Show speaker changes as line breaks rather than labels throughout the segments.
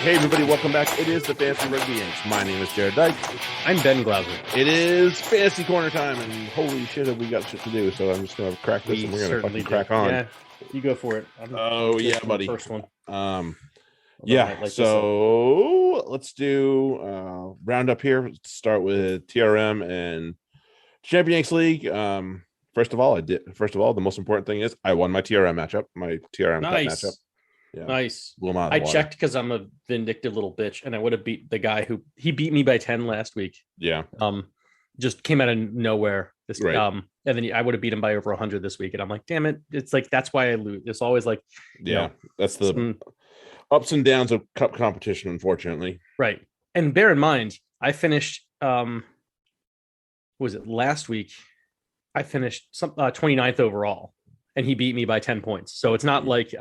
Hey, everybody, welcome back. It is the Fantasy Rugby Yanks. My name is Jared Dyke.
I'm Ben Glauser.
It is Fantasy Corner time, and holy shit, have we got shit to do. So I'm just going to crack this, and we're going to fucking crack on.
Yeah, you go for it.
Oh, yeah, buddy.
First one.
Yeah, so let's do roundup here. Let's start with TRM and Champi-Yanks League. First of all, the most important thing is I won my TRM matchup, my TRM Cup matchup. Yeah.
Nice.
I
checked because I'm a vindictive little bitch, and I would have beat the guy who beat me by 10 last week.
Yeah.
Just came out of nowhere.
This right.
And then I would have beat him by over 100 this week, and I'm like, damn it! It's like that's why I lose. It's always like,
that's the ups and downs of cup competition, unfortunately.
Right. And bear in mind, I finished. Was it last week? I finished 29th overall, and he beat me by 10 points. So it's not like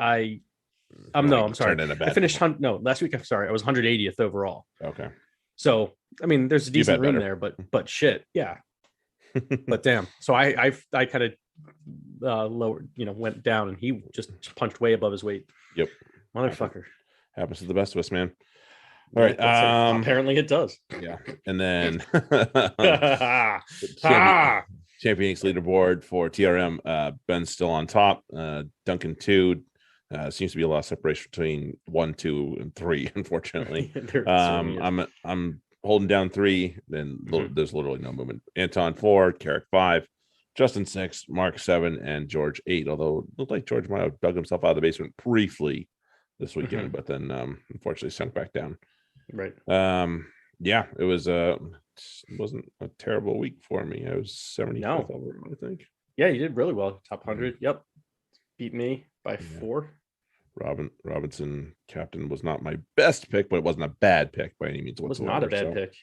I'm sorry. I finished last week. I'm sorry. I was 180th overall.
Okay.
So, I mean, there's a decent room there, but shit. Yeah. But damn. So I kind of lowered, went down, and he just punched way above his weight.
Yep.
Motherfucker.
Happens to the best of us, man. All right.
Apparently it does.
Yeah. And then Champi-Yanks leaderboard for TRM. Ben's still on top. Duncan 2. Seems to be a lot of separation between 1, 2, and 3, unfortunately. I'm holding down 3, then there's literally no movement. Anton 4, Carrick 5, Justin 6, Mark 7, and George 8. Although it looked like George might have dug himself out of the basement briefly this weekend, but then unfortunately sunk back down.
Right.
Yeah, it wasn't a terrible week for me. I was 75th over, I think.
Yeah, you did really well. Top 100. Yep. Beat me by 4.
Robinson captain was not my best pick, but it wasn't a bad pick by any means whatsoever.
It was not a bad pick.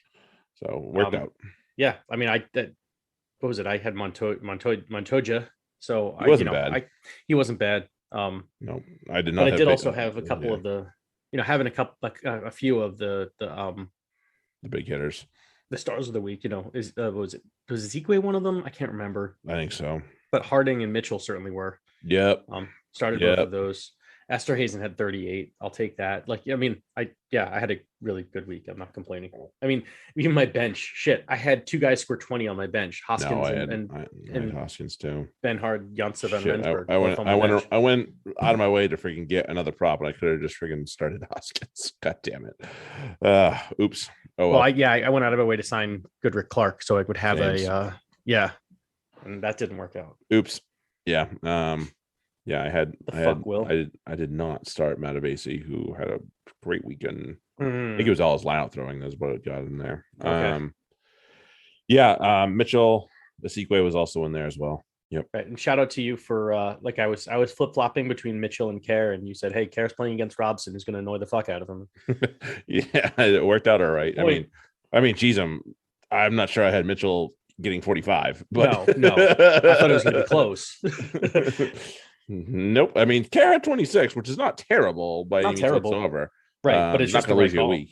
So worked out.
Yeah, I mean, what was it? I had Montoya. So
he wasn't bad.
He wasn't bad.
No, I did not.
But I did also have a couple of the, having a few of the
big hitters,
the stars of the week. Was Ezekwe one of them? I can't remember.
I think so.
But Harding and Mitchell certainly were.
Yep.
Started both of those. Esterhazen had 38. I'll take that. I had a really good week. I'm not complaining. I mean, even my bench, shit. I had 2 guys score 20 on my bench. Hoskins and
Hoskins too.
Ben Hard, Janssen, and Rensburg.
I went out of my way to freaking get another prop, and I could have just freaking started Hoskins. God damn it. Oops. Oh well.
I went out of my way to sign Goodrick Clark so I would have and that didn't work out.
Oops. Yeah. I did not start Matabasi, who had a great weekend. I think it was all his line out throwing. That's what it got in there.
Okay.
Mitchell Ezekwe was also in there as well. Yep.
Right. And shout out to you for I was flip-flopping between Mitchell and Kerr, and you said, hey, Kerr's playing against Robson, who's going to annoy the fuck out of him.
Yeah, it worked out all right. I mean, geez, I'm not sure I had Mitchell getting 45, but
no. I thought it was going to be close.
Nope. I mean, Kerr had 26, which is not terrible by any means whatsoever.
Right, but it's
not
just
going to lose you a week.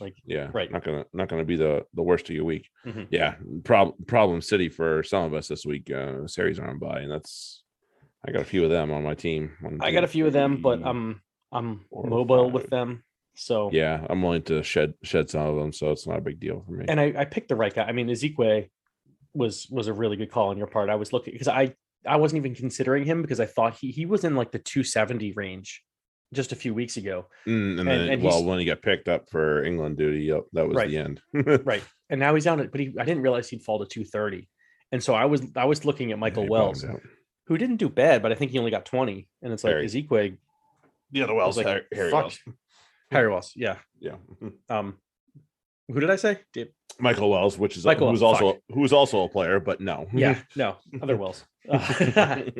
Right.
Not going to be the worst of your week.
Mm-hmm.
Yeah, problem city for some of us this week. Series aren't by, and I got a few of them on my team.
I got a few of them, but I'm mobile with them. So
yeah, I'm willing to shed some of them, so it's not a big deal for me.
And I picked the right guy. I mean, Ezekwe was a really good call on your part. I was looking because I wasn't even considering him because I thought he was in like the 270 range just a few weeks ago.
And when he got picked up for England duty, that was the end.
Right. And now he's down I didn't realize he'd fall to 230. And so I was looking at Michael Wells, who didn't do bad, but I think he only got 20. And it's like Ezekwe.
The other Wells, like,
Harry Wells. Yeah.
Yeah.
Who did I say?
Michael Wells, who's also a player, but no.
Yeah, no, other Wells. I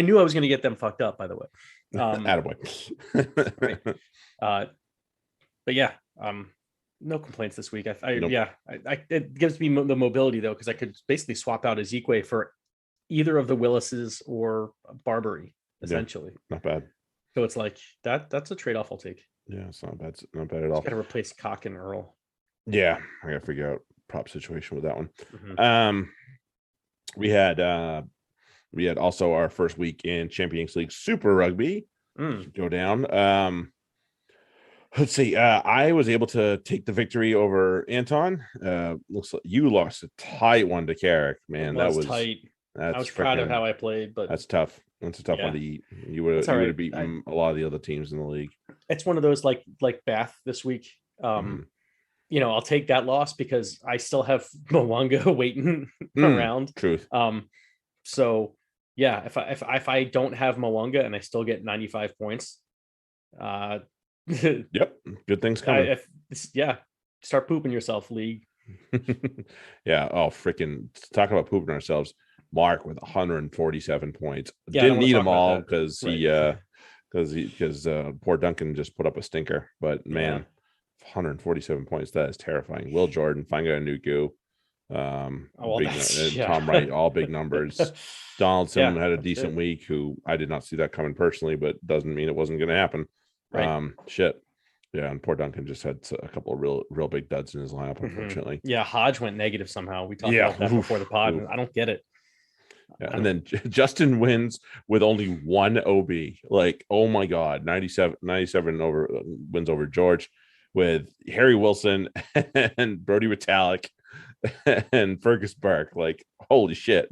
knew I was going to get them fucked up, by the way.
Attaboy.
Right. But yeah, no complaints this week. It gives me the mobility though, because I could basically swap out Ezekwe for either of the Willises or Barbary, essentially.
Yeah, not bad.
So it's like that's a trade-off I'll take.
Yeah, it's not bad. Not bad at all.
Got to replace Cock and Earl.
Yeah, I got to figure out prop situation with that one.
Mm-hmm.
We had also our first week in Champi-Yanks League Super Rugby go down. Let's see. I was able to take the victory over Anton. Looks like you lost a tight one to Carrick. Man, that was
tight.
that's
I was proud of
freaking
how I played, but
that's tough. That's a tough one to eat. You would have beaten a lot of the other teams in the league.
It's one of those like Bath this week. I'll take that loss because I still have Mwanga waiting around.
Truth.
So yeah, if I don't have Mwanga and I still get 95 points,
yep, good things coming.
Start pooping yourself, league.
Yeah. Oh, freaking talk about pooping ourselves. Mark with 147 points.
Yeah,
didn't need them all because because poor Duncan just put up a stinker. But man, 147 points, that is terrifying. Will Jordan, Fanga Nuku, Tom Wright, all big numbers. Donaldson had a decent week, who I did not see that coming personally, but doesn't mean it wasn't going to happen.
Right.
Yeah, and poor Duncan just had a couple of real big duds in his lineup, unfortunately.
Yeah, Hodge went negative somehow. We talked about that before the pod. And I don't get it.
Yeah, and then Justin wins with only one OB. Like, oh my God, 97 over wins over George with Harry Wilson and Brody Vitalik and Fergus Burke. Like, holy shit.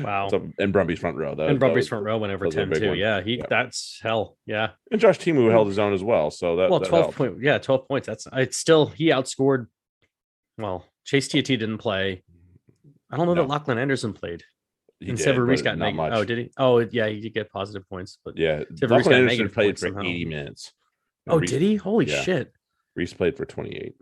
Wow.
And Brumby's front row.
Brumby's front row went over 10 too. One. Yeah, that's hell. Yeah.
And Josh Timu held his own as well. So that
12 points. Yeah, 12 points. It's still, he outscored. Well, Chase TT didn't play. I don't know that Lachlan Anderson played. And Severus got negative. Oh, did he? Oh, yeah, he did get positive points, but
yeah,
Severus got negative
played for 80 minutes.
Oh, Reese, did he? Holy shit!
Reese played for 28.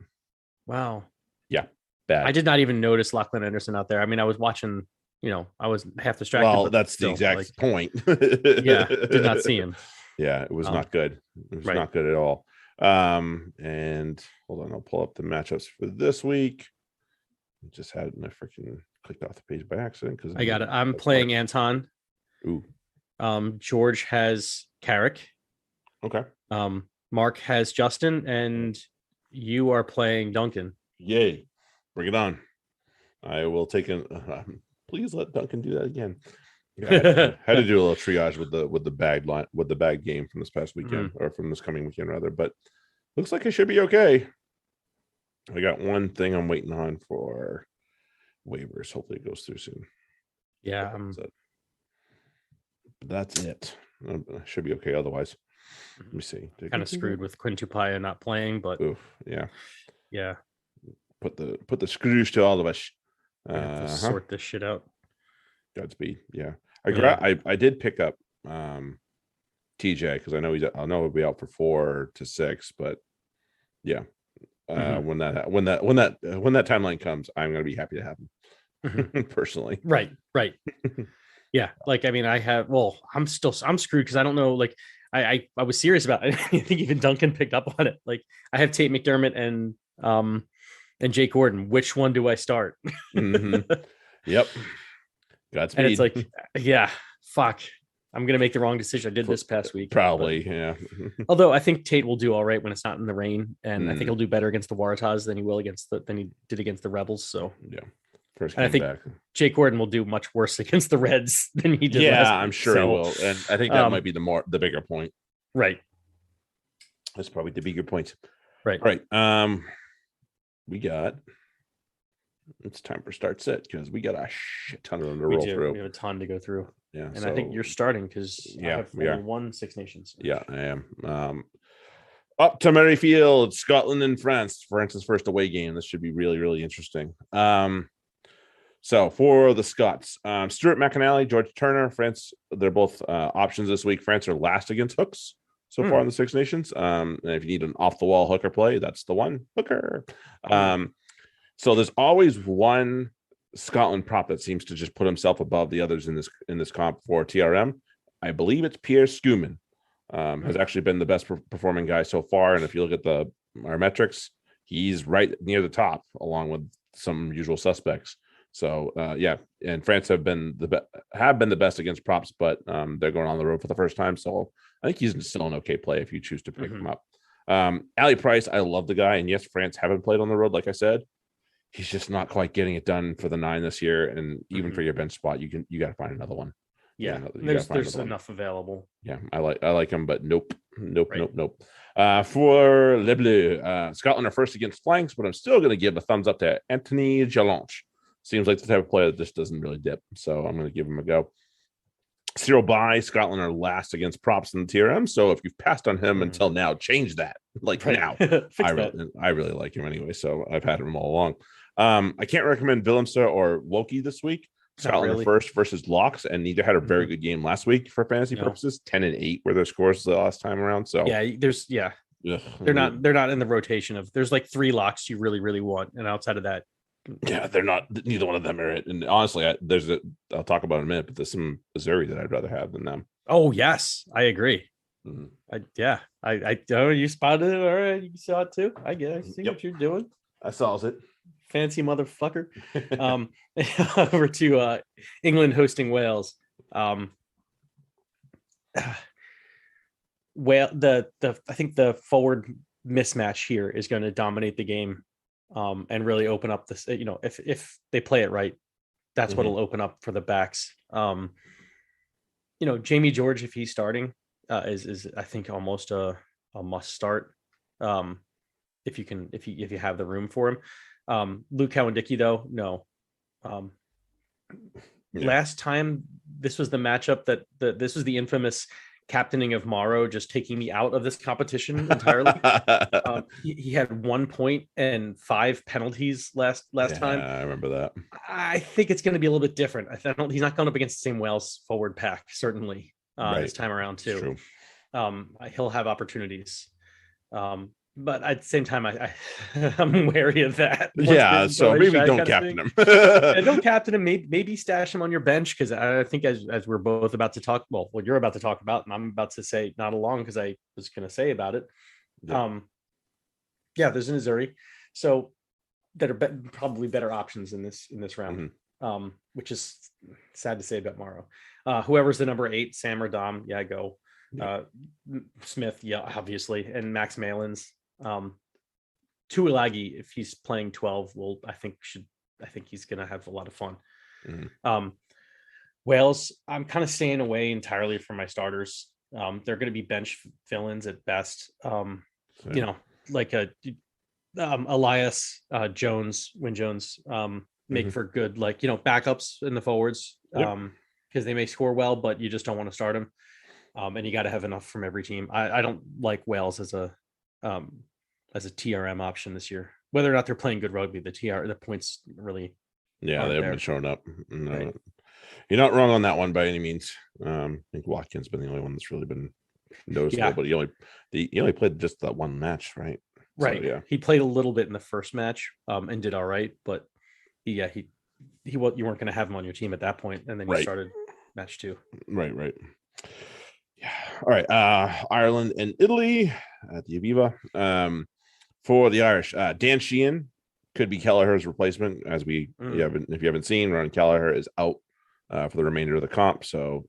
Wow.
Yeah, bad.
I did not even notice Lachlan Anderson out there. I mean, I was watching. I was half distracted.
Well, that's the exact point.
Yeah, did not see him.
Yeah, it was not good. It was not good at all. And hold on, I'll pull up the matchups for this week. I just had my freaking clicked off the page by accident because
I got it. I'm playing Anton.
Ooh.
George has Carrick.
Okay.
Mark has Justin, and you are playing Duncan.
Yay! Bring it on. I will take an. Please let Duncan do that again. Yeah, I had to do a little triage with the bag game from this past weekend, or from this coming weekend rather. But looks like it should be okay. I got one thing I'm waiting on for waivers. Hopefully it goes through soon.
Yeah.
That's it. Should be okay otherwise. Let me see.
Kind of screwed with Quintupaya not playing, but
yeah. Put the screws to all of us.
Sort this shit out.
Godspeed. Yeah. I did pick up TJ because I know he'll be out for 4 to 6, but yeah. When that timeline comes, I'm gonna be happy to have him personally.
Right. Yeah. Like, I mean, I'm screwed because I don't know. Like, I was serious about it. I think even Duncan picked up on it. Like, I have Tate McDermott and Jake Gordon. Which one do I start?
Yep. Godspeed.
And it's like, yeah, fuck. I'm going to make the wrong decision. I did this past week.
Probably, yeah.
Although I think Tate will do all right when it's not in the rain. And I think he'll do better against the Waratahs than he did against the Rebels. So,
yeah.
And I think Jake Gordon will do much worse against the Reds than he did.
Yeah, I'm sure he will. And I think that might be the bigger point.
Right.
That's probably the bigger point.
Right.
Right. It's time for start sit because we got a shit ton of them to roll through.
We have a ton to go through.
Yeah.
And I think you're starting because I have only one Six Nations.
Yeah, I am. Up to Merrifield, Scotland and France. France's first away game. This should be really, really interesting. So for the Scots, Stuart McAnally, George Turner, France, they're both options this week. France are last against hooks so far in the Six Nations. And if you need an off-the-wall hooker play, that's the one. Hooker. So there's always one Scotland prop that seems to just put himself above the others in this comp for TRM. I believe it's Pierre Schumann. Has actually been the best performing guy so far. And if you look at our metrics, he's right near the top along with some usual suspects. So and France have been the best against props, but they're going on the road for the first time. So I think he's still an okay play if you choose to pick him up. Ali Price, I love the guy. And yes, France haven't played on the road, like I said. He's just not quite getting it done for the 9 this year. And even for your bench spot, you got to find another one.
Yeah, there's enough available.
Yeah, I like him, but nope.
Right.
For Les Bleus, Scotland are first against flanks, but I'm still going to give a thumbs up to Anthony Jalonche. Seems like the type of player that just doesn't really dip, so I'm going to give him a go. Cyril By, Scotland are last against props in the TRM, so if you've passed on him until now, change that. Now. I really like him anyway, so I've had him all along. I can't recommend Willemse or Loki this week. Scotland are first versus Locks, and neither had a very good game last week for fantasy purposes. 10-8 were their scores the last time around. So
they're not in the rotation of. There's like 3 Locks you really want, and outside of that,
they're not. Neither one of them are it. And honestly, I'll talk about in a minute, but there's some Missouri that I'd rather have than them.
Oh yes, I agree. You spotted it. All right, you saw it too. I see what you're doing.
I saw it.
Fancy motherfucker. Over to England hosting Wales. I think the forward mismatch here is going to dominate the game, and really open up this. If they play it right, that's what'll open up for the backs. Jamie George, if he's starting, is I think almost a must start. If you have the room for him. Luke Cowan-Dickey, though, no. Last time, this was the matchup this was the infamous captaining of Morrow just taking me out of this competition entirely. He had 1 point and 5 penalties last time.
I remember that.
I think it's going to be a little bit different. He's not going up against the same Wales forward pack, certainly, this time around too. He'll have opportunities. But at the same time, I'm wary of that.
So maybe don't captain him.
Don't captain him. Maybe stash him on your bench, because I think as we're both about to talk, what you're about to talk about, and I'm about to say not along because I was going to say about it. There's an Missouri, so that are probably better options in this round. Which is sad to say about Morrow. Whoever's the number 8, Sam or Dom, go. Smith, obviously, and Max Malins. Tuilagi, if he's playing 12, I think he's gonna have a lot of fun. Wales, I'm kind of staying away entirely from my starters. They're going to be bench fill-ins at best. Like Elias, Jones, Wyn Jones, make for good, backups in the forwards, because they may score well, but you just don't want to start them. And you got to have enough from every team. I don't like Wales as a TRM option this year. Whether or not they're playing good rugby, the points really.
They haven't been showing up. No. Right. You're not wrong on that one by any means. I think Watkins been the only one that's really been noticeable, but he only played just that one match, right?
Right. So, he played a little bit in the first match, and did all right, but you weren't going to have him on your team at that point, and then you started match 2.
Right. Yeah. All right. Ireland and Italy at the Aviva. For the Irish, Dan Sheehan could be Kelleher's replacement, as if you haven't seen, Ron Kelleher is out for the remainder of the comp. So,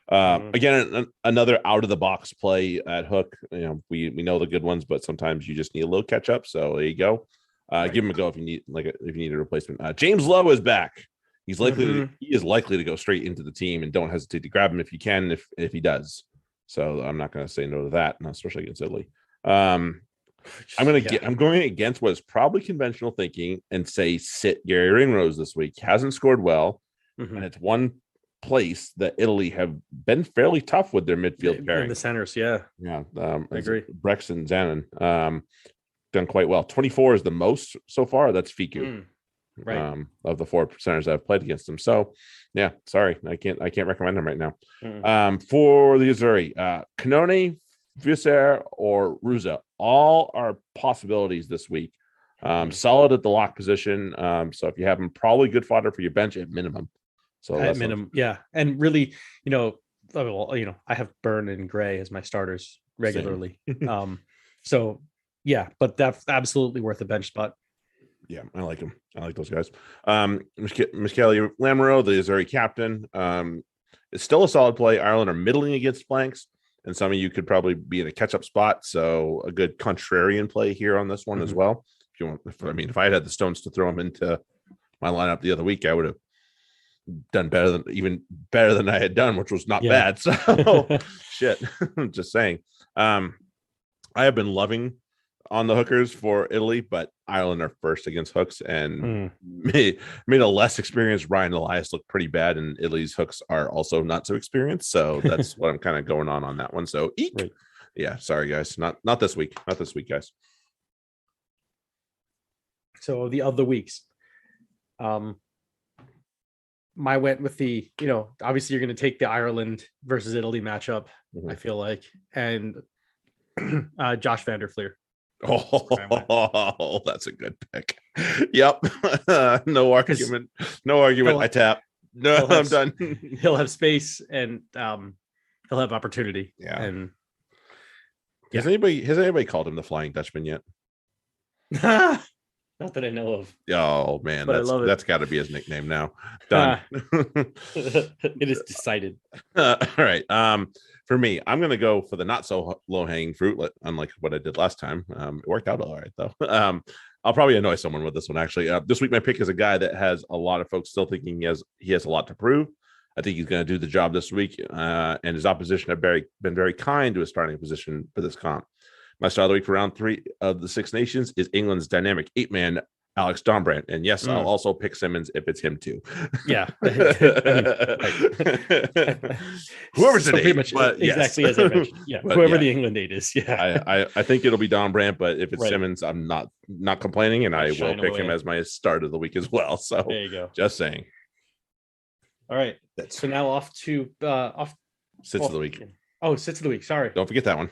again, another out of the box play at hook. We know the good ones, but sometimes you just need a little catch up. So there you go. Give him a go if you need a replacement. James Lowe is back. He's likely he is likely to go straight into the team, and don't hesitate to grab him if you can, if he does. So I'm not going to say no to that, especially against Italy. I'm going against what is probably conventional thinking and say sit Gary Ringrose this week. Hasn't scored well, and it's one place that Italy have been fairly tough with their midfield pairing.
In the centers,
I
agree.
Brex and Zanin done quite well. 24 is the most so far. That's Fiku. Of the 4 centers that I've played against them. So sorry, I can't recommend them right now. For the Missouri, Canone, Visser, or Ruza, all are possibilities this week. Solid at the lock position. So if you have them, probably good fodder for your bench at minimum. So
at minimum, and really, I have Byrne and Gray as my starters regularly. But that's absolutely worth a bench spot.
Yeah, I like him. I like those guys. Michele Lamoureux, the Missouri captain, is still a solid play. Ireland are middling against flanks, and some of you could probably be in a catch-up spot. So a good contrarian play here on this one as well. If I had the stones to throw him into my lineup the other week, I would have done even better than I had done, which was not bad. So shit, just saying. I have been loving on the hookers for Italy, but Ireland are first against hooks, and made a less experienced Ryan Elias look pretty bad, and Italy's hooks are also not so experienced. So that's what I'm kind of going on that one. So eek. Right. Yeah, sorry guys, not this week, guys.
So the other weeks, my went with the, obviously you're going to take the Ireland versus Italy matchup, I feel like, and Josh Van der Fleer.
Oh, that's a good pick. Yep. No argument. I tap. No, I'm done.
He'll have space and he'll have opportunity.
Yeah.
And
has anybody called him the Flying Dutchman yet?
Not that I know of.
Oh man, that's got to be his nickname now. Done.
It is decided.
All right. For me, I'm gonna go for the not so low hanging fruit, unlike what I did last time. It worked out all right though. I'll probably annoy someone with this one actually. This week my pick is a guy that has a lot of folks still thinking he has a lot to prove. I think he's going to do the job this week, and his opposition have been very kind to his starting position for this comp. My start of the week for round 3 of the Six Nations is England's dynamic 8-man Alex Dombrand. And yes, I'll also pick Simmons if it's him too.
Yeah.
Whoever's
so pretty much exactly as I mentioned. Yeah. But whoever the England 8 is. Yeah.
I think it'll be Dombrand, but if it's Simmons, I'm not complaining, and I will pick him as my start of the week as well. So
there you go.
Just saying.
All right. So now off to
sits of the week.
Oh, sits of the week. Sorry.
Don't forget that one.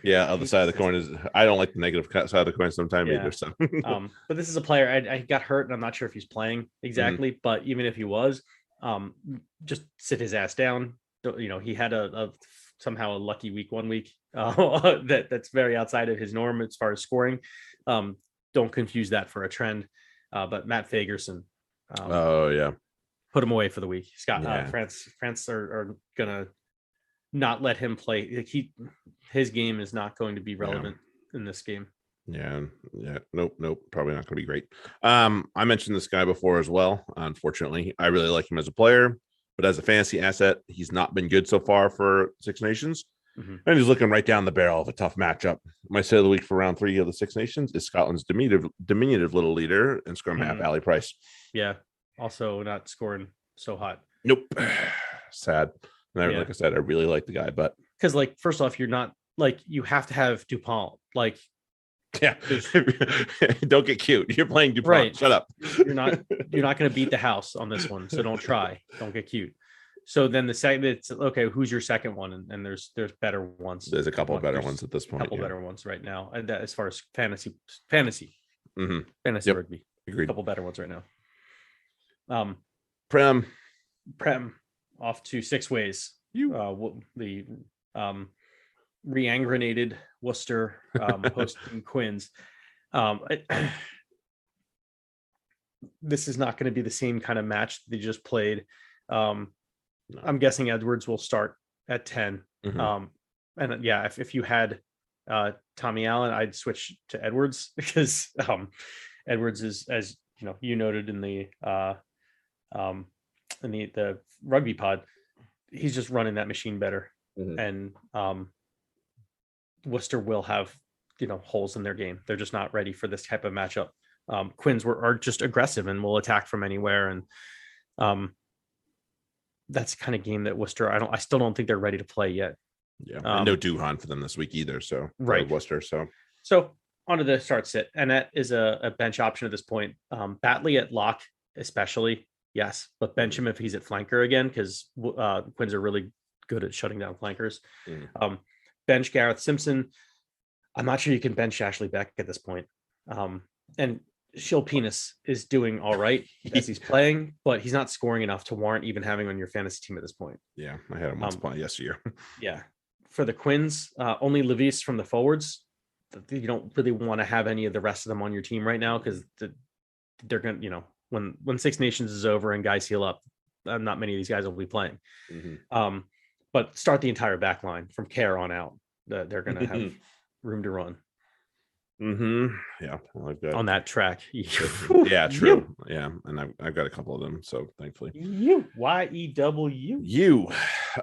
Yeah, other side of the coin is I don't like the negative side of the coin sometimes either. So,
but this is a player I got hurt, and I'm not sure if he's playing exactly. But even if he was, just sit his ass down. He had somehow a lucky week 1 week that's very outside of his norm as far as scoring. Don't confuse that for a trend. But Matt Fagerson. Put him away for the week. France are gonna not let him play. His game is not going to be relevant in this game.
Nope, probably not going to be great. I mentioned this guy before as well. Unfortunately, I really like him as a player, but as a fantasy asset, he's not been good so far for Six Nations. And he's looking right down the barrel of a tough matchup. My set of the week for round 3 of the Six Nations is Scotland's diminutive little leader and scrum half Ali Price.
Yeah, also not scoring so hot.
Nope. Sad. And like I said, I really like the guy, but
because first off, you're not you have to have Dupont.
Don't get cute. You're playing Dupont.
Right.
Shut up.
You're not going to beat the house on this one, so don't try. Don't get cute. So then the second, it's okay. Who's your second one? And there's better ones.
There's a couple of better ones at this point.
A couple better ones right now. And that, as far as fantasy rugby,
agreed.
A couple better ones right now.
Prem
off to Six Ways. The re-angranated Worcester hosting Quins. This is not going to be the same kind of match they just played. I'm guessing Edwards will start at 10. And if you had Tommy Allen, I'd switch to Edwards because Edwards is, as you noted in the rugby pod, he's just running that machine better. And Worcester will have holes in their game. They're just not ready for this type of matchup. Quins are just aggressive and will attack from anywhere, and that's the kind of game that Worcester I still don't think they're ready to play yet.
And no Duhan for them this week either, so Worcester.
So onto the start sit, and that is a bench option at this point. Batley at lock especially, yes, but bench him if he's at flanker again, because Quins are really good at shutting down flankers. Bench Gareth Simpson. I'm not sure you can bench Ashley Beck at this point. And Shill Penis is doing all right as he's playing, but he's not scoring enough to warrant even having on your fantasy team at this point.
Yeah, I had him once upon yesteryear.
For the Quins, only Levis from the forwards. You don't really want to have any of the rest of them on your team right now because they're going to, when Six Nations is over and guys heal up, not many of these guys will be playing. But start the entire back line from Care on out. They're going to have room to run.
Yeah, I like that
on that track.
yeah, true. Yeah, and I've got a couple of them, so thankfully.
YEW.
You.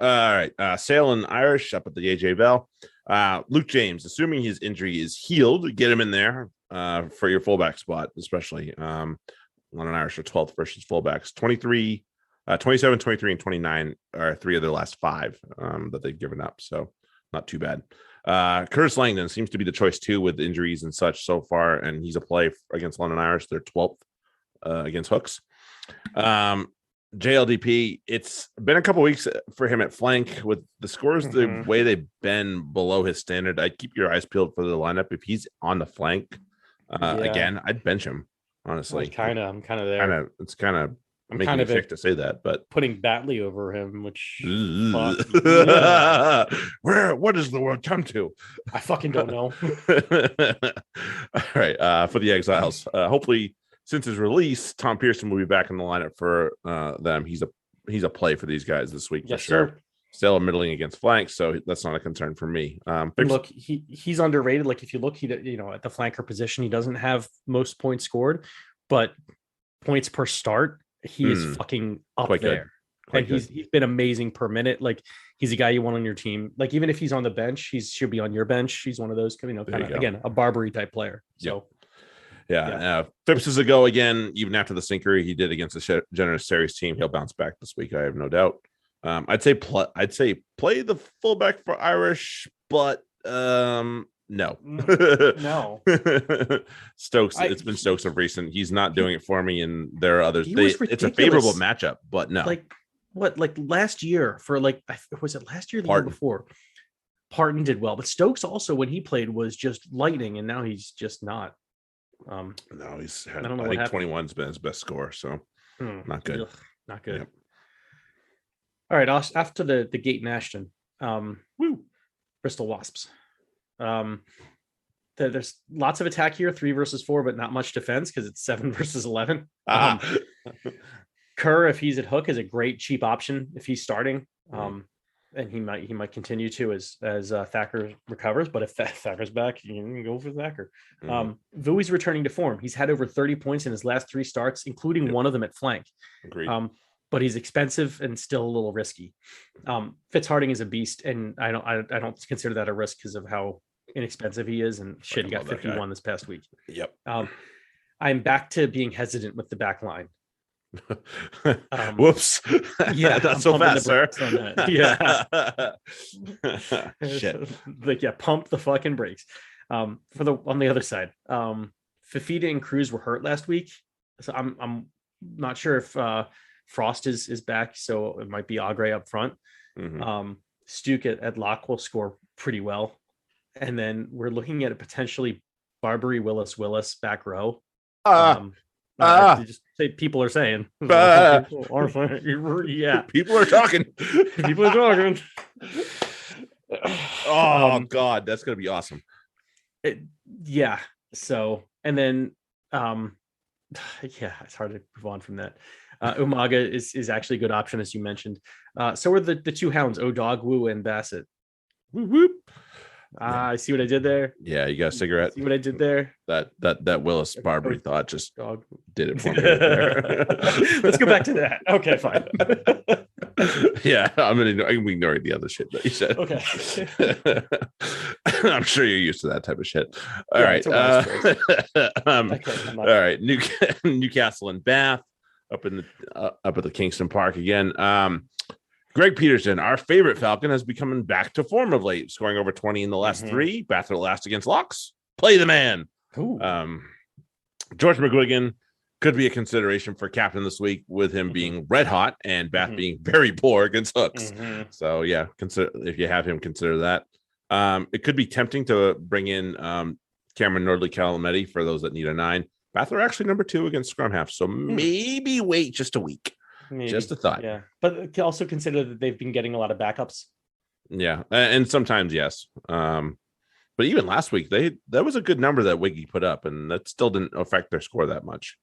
All right. Sale and Irish up at the AJ Bell. Luke James, assuming his injury is healed, get him in there for your fullback spot, especially. London Irish are 12th versus fullbacks. 23, 27, 23, and 29 are 3 of their last 5 that they've given up. So not too bad. Curtis Langdon seems to be the choice too with injuries and such so far, and he's a play against London Irish. They're 12th against Hooks. JLDP, it's been a couple weeks for him at flank with the scores the way they've been below his standard. I'd keep your eyes peeled for the lineup. If he's on the flank again, I'd bench him, honestly.
I'm kind of there.
It's kind of
I'm
making
kind
me
of
sick to say that, but
putting Batley over him, which
what does the world come to?
I fucking don't know.
All right, for the Exiles, hopefully since his release, Tom Pearson will be back in the lineup for them. He's a play for these guys this week for sure.
Sir.
Still middling against flanks, so that's not a concern for me.
Look, he's underrated. Like if you look, at the flanker position, he doesn't have most points scored, but points per start, he is fucking up there. And he's been amazing per minute. Like he's a guy you want on your team. Like even if he's on the bench, he should be on your bench. He's one of those, kind of again, a Barbary type player. So.
Yeah. Phipps is a go again, even after the sinker he did against the Generous Series team. He'll bounce back this week, I have no doubt. I'd say play the fullback for Irish, but no. Stokes, it's been Stokes of recent. He's not doing it for me, and there are others. It's a favorable matchup, but no.
Like last year for was it last year or the year before? Parton did well, but Stokes also when he played was just lightning, and now he's just not.
No, he's had, I think 21's been his best score, so not good.
Not good. Yep. All right, after the Gate and Ashton, Bristol Wasps. There's lots of attack here, 3 versus 4, but not much defense because it's 7 versus 11. Kerr, if he's at hook, is a great cheap option if he's starting. And he might continue to as Thacker recovers. But if Thacker's back, you can go for Thacker. Vui's returning to form. He's had over 30 points in his last 3 starts, including one of them at flank.
Agreed.
But he's expensive and still a little risky. Fitzharding is a beast, and I don't consider that a risk because of how inexpensive he is. And shit, he got 51 this past week.
Yep.
I'm back to being hesitant with the back line.
Whoops.
Yeah,
not so fast, sir.
Yeah. Shit. Pump the fucking brakes. On the other side, Fafita and Cruz were hurt last week, so I'm not sure if Frost is back, so it might be Agre up front. Stuke at lock will score pretty well, and then we're looking at a potentially Barbary Willis back row. Just say people are saying. Yeah,
people are talking.
People are talking.
God, that's gonna be awesome.
So, and then, it's hard to move on from that. Umaga is actually a good option, as you mentioned. So are the 2 hounds, Odogwu and Bassett.
Whoop, whoop.
I see what I did there.
Yeah, you got a cigarette.
See what I did there?
That Willis Barbary thought just did it for me.
Let's go back to that. Okay, fine.
Yeah, I'm ignoring the other shit that you said.
Okay.
I'm sure you're used to that type of shit. All right. All right. Newcastle and Bath up at the Kingston Park again. Greg Peterson, our favorite Falcon, has been coming back to form of late, scoring over 20 in the last 3. Bath at last against Locks. Play the man. George McGuigan could be a consideration for captain this week, with him being red hot and Bath being very poor against Hooks. So yeah, if you have him, consider that. It could be tempting to bring in Cameron Nordley-Calametti for those that need a 9. Bath are actually number 2 against scrum half, so maybe wait just a week. Maybe. Just a thought.
Yeah, but also consider that they've been getting a lot of backups.
Yeah, and sometimes yes. But even last week, that was a good number that Wiggy put up, and that still didn't affect their score that much.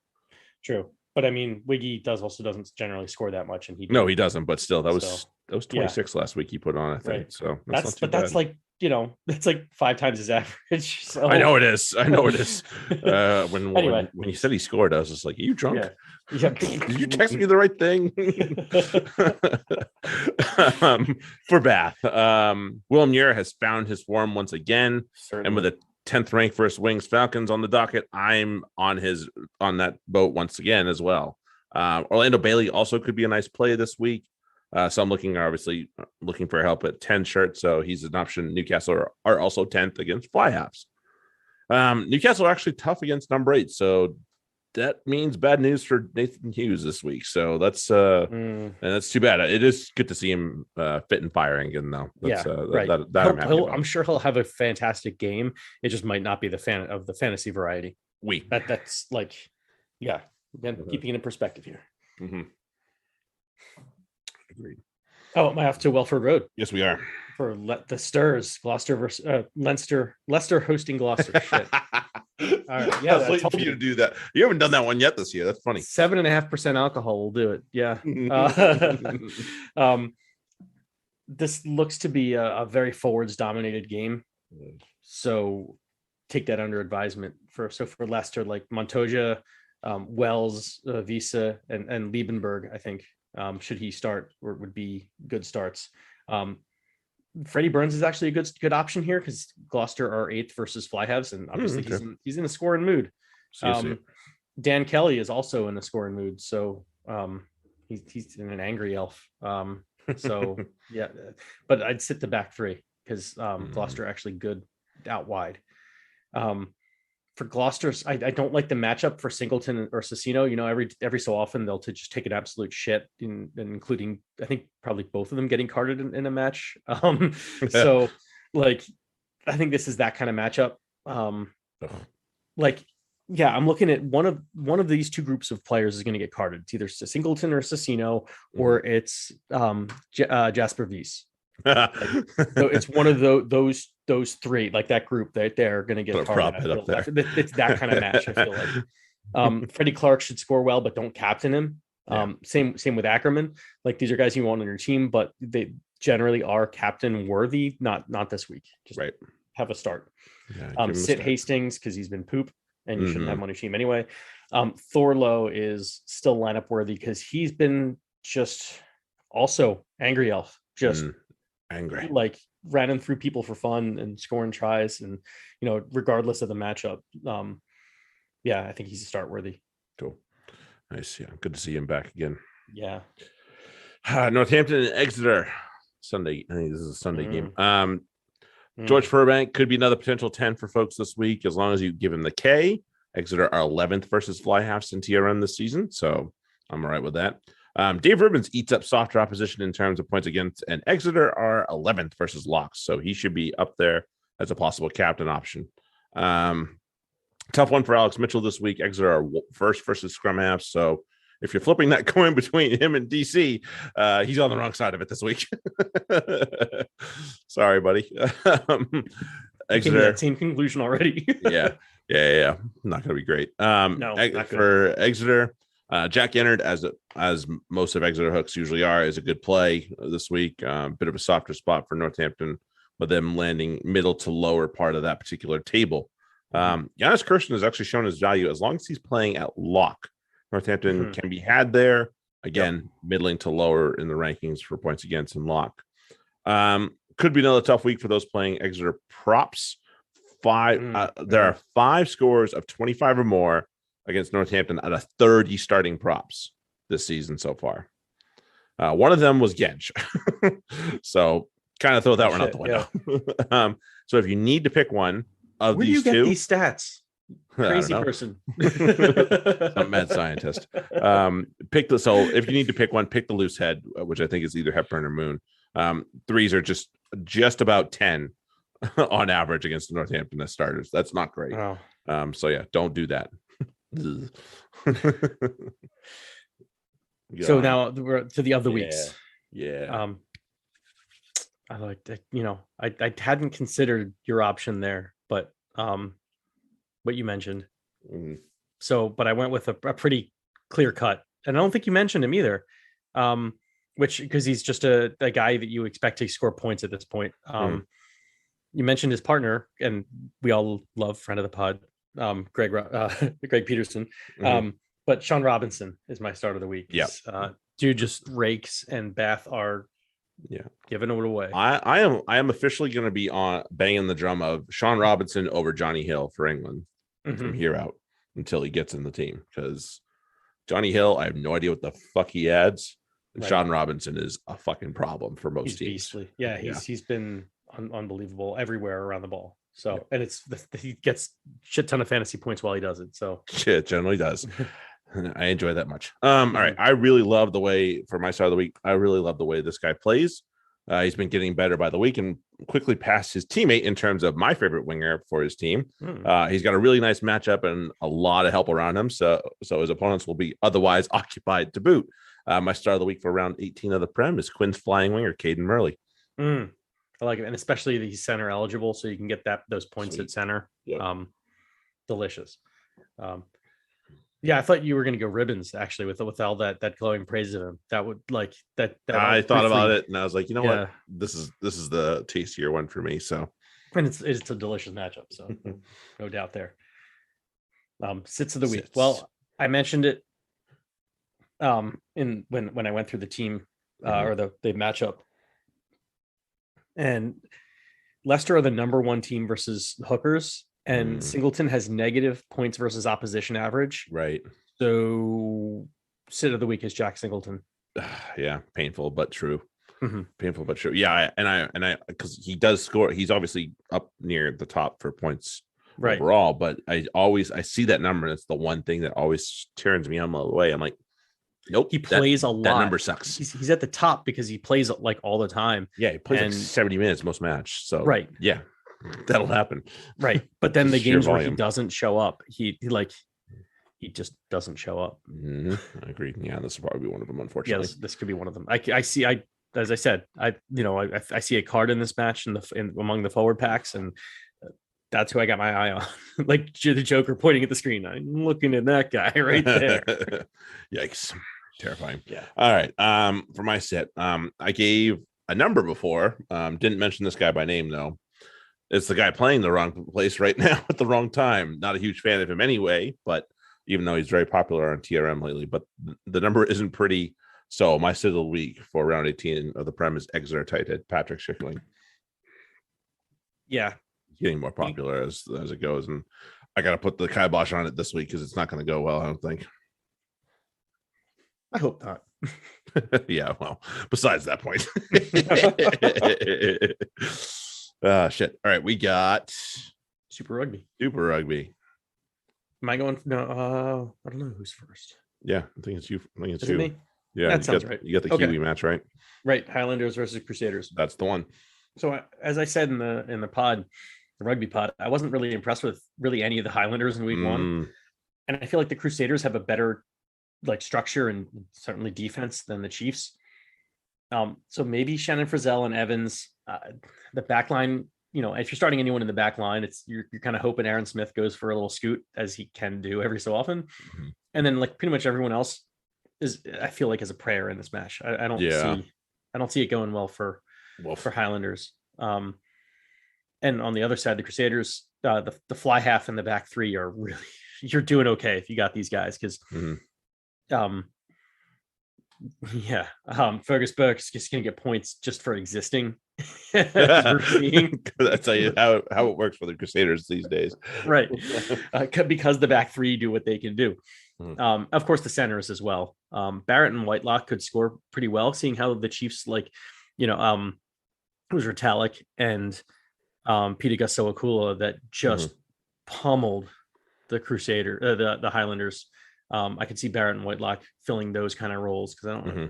True, but I mean, Wiggy doesn't generally score that much, and he
doesn't. But still, that was 26 last week he put on, I think. Right. So that's
that's like 5 times his average. So
I know it is. When you said he scored, I was just like, "Are you drunk?
Yeah.
Did you text me the right thing?" For Bath, Will Muir has found his form once again, and with a 10th ranked versus Wings Falcons on the docket, I'm on that boat once again as well. Orlando Bailey also could be a nice play this week. So I'm obviously looking for help at 10 shirts. So he's an option. Newcastle are also 10th against fly halves. Newcastle are actually tough against number 8. So that means bad news for Nathan Hughes this week. So that's and that's too bad. It is good to see him fit and firing again, though. That's,
right. I'm sure he'll have a fantastic game. It just might not be the fantasy variety. That's like, again, keeping it in perspective here.
Mm-hmm. Agreed.
Oh, am I off to Welford Road?
Yes, we are.
For the Stirs, Gloucester versus Leicester hosting Gloucester. Shit. All right. Yeah,
I was waiting for you to do that. You haven't done that one yet this year. That's funny.
7.5% alcohol will do it. Yeah. This looks to be a very forwards dominated game. So take that under advisement for Leicester, like Montoya, Wells, Visa, and Liebenberg, I think. Should he start, or would be good starts. Freddie Burns is actually a good option here because Gloucester are 8th versus fly halves, and obviously he's in a scoring mood. Dan Kelly is also in a scoring mood, so he's in an angry elf. So yeah, but I'd sit the back 3 because Gloucester are actually good out wide. For Gloucester, I don't like the matchup for Singleton or Cecino. Every so often they'll just take an absolute shit, including I think probably both of them getting carded in a match. So like I think this is that kind of matchup. I'm looking at one of these two groups of players is going to get carded. It's either Singleton or Cecino, or it's Jasper Wiese. So it's one of those 3, like that group that they're going to get carded. It's that kind of match. I feel like Freddie Clark should score well, but don't captain him. Same with Ackerman. Like these are guys you want on your team, but they generally are captain worthy. Not this week. Just have a start. Sit Hastings because he's been poop, and you shouldn't have him on your team anyway. Thorlow is still lineup worthy because he's been just also angry elf. Just
angry,
like running through people for fun and scoring tries, and regardless of the matchup. I think he's a start worthy.
Cool. Nice. Yeah, good to see him back again.
Yeah.
Northampton and Exeter Sunday. I think this is a Sunday game. George Furbank could be another potential 10 for folks this week, as long as you give him the K. Exeter are 11th versus fly halves in TRM this season, so I'm all right with that. Dave Rubens eats up softer opposition in terms of points against, and Exeter are 11th versus locks, so he should be up there as a possible captain option. Tough one for Alex Mitchell this week. Exeter are first versus scrum halves, so if you're flipping that coin between him and DC, he's on the wrong side of it this week. Sorry, buddy. Exeter.
Same conclusion already.
Yeah. Not going to be great.
No,
for Exeter. Jack Ennard, as most of Exeter hooks usually are, is a good play this week. Bit of a softer spot for Northampton, with them landing middle to lower part of that particular table. Giannis Kirsten has actually shown his value as long as he's playing at lock. Northampton can be had there. Again, middling to lower in the rankings for points against and lock. Could be another tough week for those playing Exeter props. There are 5 scores of 25 or more against Northampton out of 30 starting props this season so far. One of them was Gench. So kind of throw that one out the window. Yeah. So if you need to pick one of
Where
these
do you
two,
get these stats? Crazy person.
Some mad scientist. So if you need to pick one, pick the loose head, which I think is either Hepburn or Moon. 3s are just about 10 on average against Northampton as starters. That's not great.
Wow.
So yeah, don't do that.
So now we're to the other weeks.
Yeah.
I like that. I hadn't considered your option there, but what you mentioned. So, but I went with a pretty clear cut, and I don't think you mentioned him either. Which because he's just a guy that you expect to score points at this point. You mentioned his partner, and we all love friend of the pod, Greg Greg Peterson. But Sean Robinson is my start of the week.
Yeah,
dude just rakes, and Bath are giving it away.
I am officially going to be on banging the drum of Sean Robinson over Johnny Hill for England from here out until he gets in the team, because Johnny Hill, I have no idea what the fuck he adds. And Sean Robinson is a fucking problem for most teams.
Beastly. Yeah, he's been unbelievable everywhere around the ball. So and he gets shit ton of fantasy points while he does it. So
shit generally does. I enjoy that much. All right. I really love the way, for my start of the week, I really love the way this guy plays. He's been getting better by the week and quickly passed his teammate in terms of my favorite winger for his team. He's got a really nice matchup and a lot of help around him. So his opponents will be otherwise occupied to boot. My start of the week for round 18 of the Prem is Quinn's flying winger, Caden Murley.
I like it. And especially that he's center eligible, so you can get those points at center. Yep. Delicious. I thought you were going to go Ribbons, actually, with all that glowing praise of him. That would like that.
I thought about it, and I was like, you know what, this is the tastier one for me. So,
and it's a delicious matchup. So, no doubt there. Sits of the week. Well, I mentioned it in when I went through the team or the matchup, and Leicester are the number one team versus hookers. And Singleton has negative points versus opposition average.
Right.
So sit of the week is Jack Singleton.
Yeah. Painful, but true. Painful, but true. Yeah. And I, because he does score. He's obviously up near the top for points overall, but I see that number. And it's the one thing that always turns me on the way. I'm like, nope.
He plays a lot.
That number sucks.
He's at the top because he plays like all the time.
Yeah. He plays like 70 minutes most match. So yeah. That'll happen,
right? But then the games where he doesn't show up, he just doesn't show up.
I agree. Yeah, this will probably be one of them. Unfortunately,
this could be one of them. I see. As I said, I see a card in this match among the forward packs, and that's who I got my eye on. Like the Joker pointing at the screen. I'm looking at that guy right there.
Yikes! Terrifying.
Yeah.
All right. For my set, I gave a number before. Didn't mention this guy by name though. It's the guy playing the wrong place right now at the wrong time. Not a huge fan of him anyway, but even though he's very popular on TRM lately, but the number isn't pretty. So my sit of the week for round 18 of the Prem is Exeter tight head Patrick Schickling.
Yeah.
Getting more popular as it goes. And I got to put the kibosh on it this week because it's not going to go well, I don't think.
I hope not.
Yeah, well, besides that point. Shit. All right, we got
Super Rugby.
Am
I going? No, I don't know who's first.
Yeah, I think it's you.
Is it me?
Yeah,
that sounds right.
You got the Kiwi match, right?
Right, Highlanders versus Crusaders.
That's the one.
So as I said in the pod, the rugby pod, I wasn't really impressed with really any of the Highlanders in week one, and I feel like the Crusaders have a better like structure and certainly defense than the Chiefs. So maybe Shannon Frizzell and Evans. The back line, if you're starting anyone in the back line, it's you're kind of hoping Aaron Smith goes for a little scoot, as he can do every so often. And then like pretty much everyone else I feel like is a prayer in this match. I don't see it going well for Highlanders. And on the other side, the Crusaders, the fly half and the back three are really, you're doing okay if you got these guys, because Fergus Burke's just gonna get points just for existing.
That's how it works for the Crusaders these days,
right? Because the back three do what they can do. Of course, the centers as well. Barrett and Whitelock could score pretty well, seeing how the Chiefs it was Ritalik and Peter Gasoakula that just pummeled the the Highlanders. I could see Barrett and Whitelock filling those kind of roles because I don't know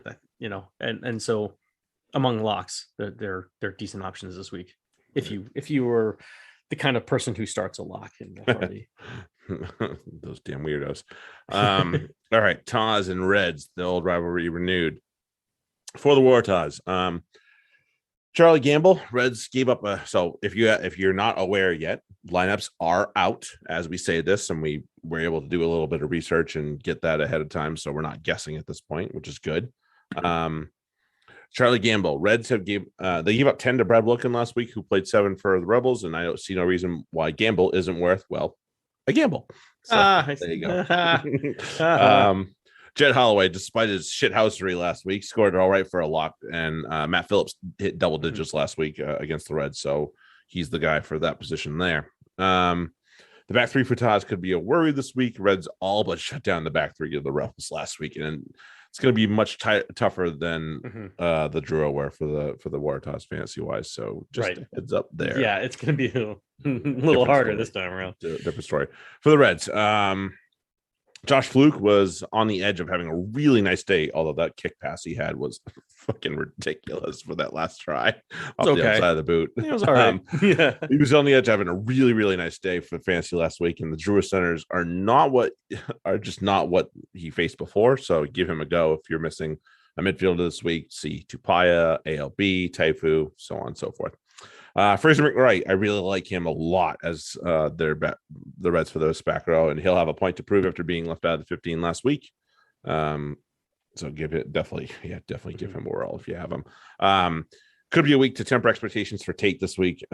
that, and so among locks, they're decent options this week. If you were the kind of person who starts a lock in the party.
Those damn weirdos. All right, Taz and Reds, the old rivalry renewed for the War Taz. Charlie Gamble, Reds gave up so if you're not aware yet, lineups are out as we say this, and we were able to do a little bit of research and get that ahead of time, so we're not guessing at this point, which is good. Charlie Gamble. Reds they gave up 10 to Brad Wilkin last week, who played 7 for the Rebels, and I don't see no reason why Gamble isn't worth, well, a gamble. So there you go. Jed Holloway, despite his shithousery last week, scored all right for a lock, and Matt Phillips hit double digits last week against the Reds, so he's the guy for that position there. The back three for Taz could be a worry this week. Reds all but shut down the back three of the Rebels last week, and it's going to be much tougher than the Drew were for the Waratahs fantasy wise. So just a heads up there.
Yeah, it's going to be a little harder this time around.
Different story for the Reds. Josh Fluke was on the edge of having a really nice day, although that kick pass he had was fucking ridiculous for that last try off the outside of the boot.
It was all right.
He was on the edge of having a really, really nice day for fantasy last week, and the Drew centers are just not what he faced before. So give him a go if you're missing a midfielder this week. See Tupaya, ALB, Taifu, so on and so forth. Fraser McWright, I really like him a lot as the Reds for those back row, and he'll have a point to prove after being left out of the 15 last week. So give it definitely give him a whirl if you have him. Could be a week to temper expectations for Tate this week.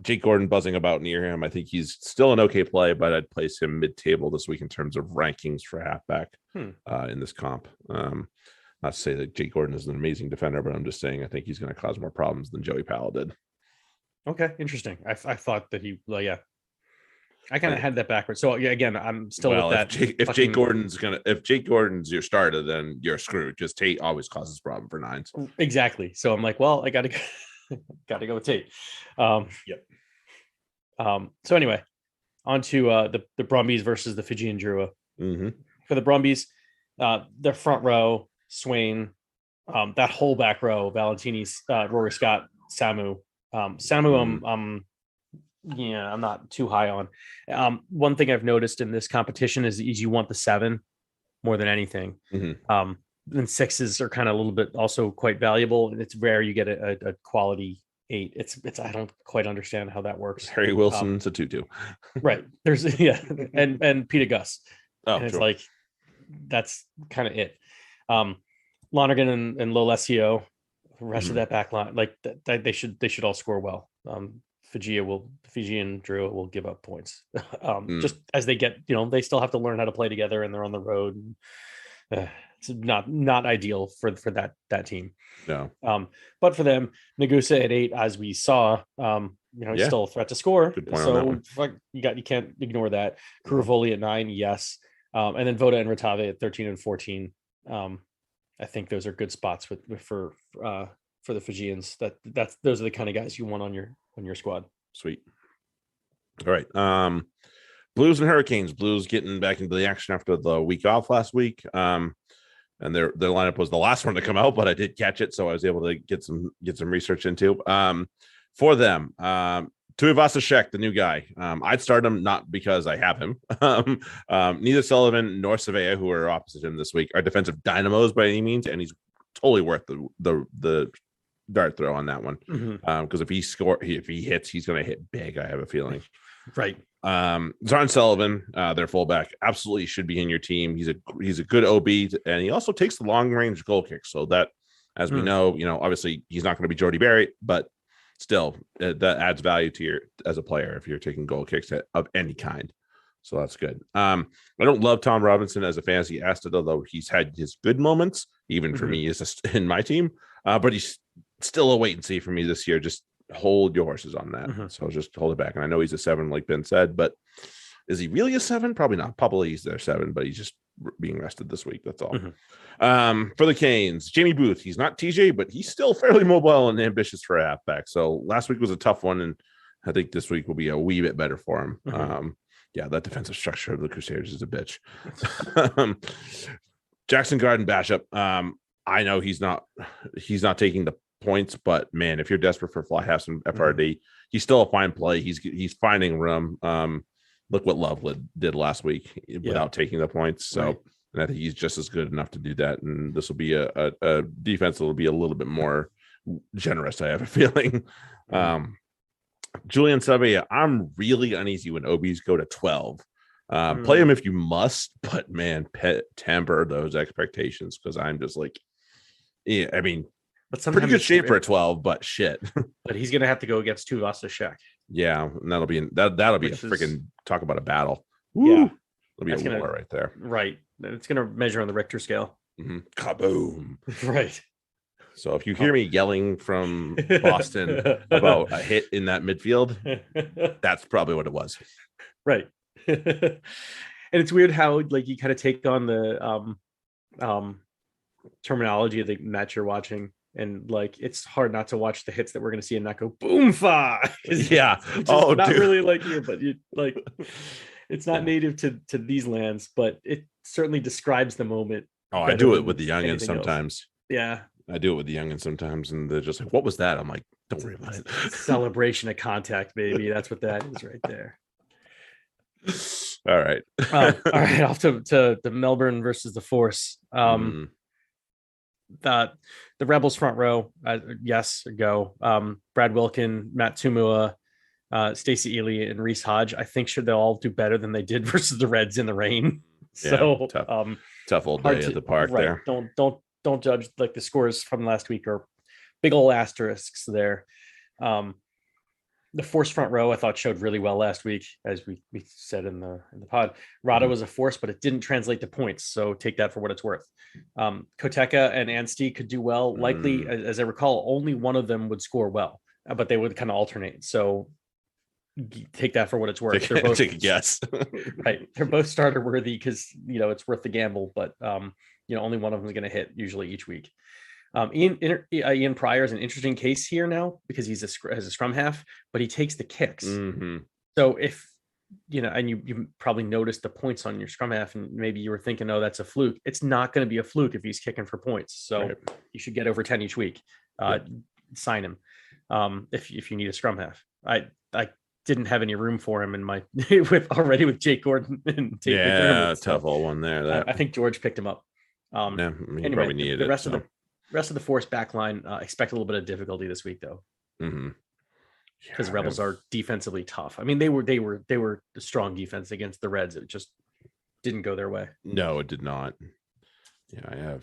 Jake Gordon buzzing about near him. I think he's still an okay play, but I'd place him mid-table this week in terms of rankings for halfback in this comp. Not to say that Jake Gordon is an amazing defender, but I'm just saying I think he's going to cause more problems than Joey Powell did.
Okay, interesting. I thought that he, I kind of had that backwards. So yeah, again, I'm still with that.
If Jake Gordon's your starter, then you're screwed because Tate always causes problem for nines.
Exactly. So I'm like, well, I gotta go with Tate.
Yep.
So anyway, on to the Brumbies versus the Fijian Drua. For the Brumbies, their front row, Swain, that whole back row, Valentini's, Rory Scott, Samu. I'm not too high on. One thing I've noticed in this competition is you want the 7 more than anything. And 6s are kind of a little bit also quite valuable, and it's rare you get a quality 8. It's I don't quite understand how that works.
Harry Wilson's a 2-2.
Right. There's and Peter Gus. And it's like that's kind of it. Lonergan and Lolesio, the rest of that back line, like that they should all score well. Fijian Drew will give up points. Just as they get, they still have to learn how to play together, and they're on the road. It's not ideal for that team.
No.
But for them, Nagusa at 8, as we saw, he's still a threat to score.
Good point on that one.
You can't ignore that. Kuruvoli at 9, yes. And then Voda and Ratave at 13 and 14. I think those are good spots for the Fijians. Those are the kind of guys you want on your squad.
Sweet. All right. Blues and Hurricanes. Blues getting back into the action after the week off last week. And their lineup was the last one to come out, but I did catch it, so I was able to get some research into. For them, Tuivasa-Sheck, the new guy. I'd start him not because I have him. Neither Sullivan nor Savea, who are opposite him this week, are defensive dynamos by any means, and he's totally worth the dart throw on that one. Because if he hits, he's going to hit big. I have a feeling.
Right.
Zarn Sullivan, their fullback, absolutely should be in your team. He's a good OB, and he also takes the long range goal kick. So that, as we know, obviously he's not going to be Jordy Barrett, but still that adds value to your as a player if you're taking goal kicks of any kind. So that's good. I don't love Tom Robinson as a fantasy asset, although he's had his good moments, even for me in my team. But he's still a wait and see for me this year. Just hold your horses on that. So just hold it back. And I know he's a 7, like Ben said, but is he really a 7? Probably not. Probably he's their 7, but he's just being rested this week. That's all. For the Canes, Jamie Booth, he's not TJ, but he's still fairly mobile and ambitious for a halfback. So last week was a tough one, and I think this week will be a wee bit better for him. That defensive structure of the Crusaders is a bitch. Jackson Garden Bishop. I know he's not taking the points, but man, if you're desperate for fly halves and FRD, he's still a fine play. He's finding room. Look what Loveland did last week without taking the points. So, and I think he's just as good enough to do that. And this will be a defense that will be a little bit more generous, I have a feeling. Julian Savea, I'm really uneasy when OBs go to 12. Play him if you must, but man, temper those expectations, because I'm just like,
But
pretty good shape for a 12, but shit.
But he's gonna have to go against Tuivasa Sheck.
Yeah, and that'll be a freaking talk about a battle. Woo!
Yeah,
it'll be a war right there.
Right, it's gonna measure on the Richter scale.
Mm-hmm. Kaboom!
Right. So
if you hear me yelling from Boston about a hit in that midfield, that's probably what it was.
Right. And it's weird how like you kind of take on the terminology of the match you're watching, and like it's hard not to watch the hits that we're going to see and not go boom fa.
Yeah.
Not really like you, but you like it's not native to these lands, but it certainly describes the moment.
I do it with the youngins sometimes.
Yeah.
I do it with the youngins sometimes, and they're just like, "What was that?" I'm like, "Don't worry about it."
Celebration of contact, baby. That's what that is right there.
All right.
All right. Off to the Melbourne versus the Force. The Rebels front row. Yes, go. Brad Wilkin, Matt Tumua, Stacey Ely, and Reese Hodge. I think they'll all do better than they did versus the Reds in the rain. So
tough old day at the park there.
Don't judge like the scores from last week or big old asterisks there. The Force front row I thought showed really well last week, as we said in the pod. Rada was a force, but it didn't translate to points, so take that for what it's worth. Koteka and Anstey could do well. Likely, as I recall, only one of them would score well, but they would kind of alternate. So take that for what it's worth. They're both
take a guess.
Right. They're both starter worthy because it's worth the gamble, but only one of them is going to hit usually each week. Ian Pryor is an interesting case here now because he's has a scrum half, but he takes the kicks.
Mm-hmm.
So if and you probably noticed the points on your scrum half, and maybe you were thinking, oh, that's a fluke. It's not going to be a fluke if he's kicking for points. So you should get over 10 each week. Sign him if you need a scrum half. I didn't have any room for him in my with Jake Gordon and Tate McDermott.
Tough old one there.
I think George picked him up.
Anyway, probably needed
the rest of the Force back line expect a little bit of difficulty this week though.
Mm-hmm.
Because the Rebels are defensively tough. I mean, they were a strong defense against the Reds. It just didn't go their way.
No, it did not. I think I have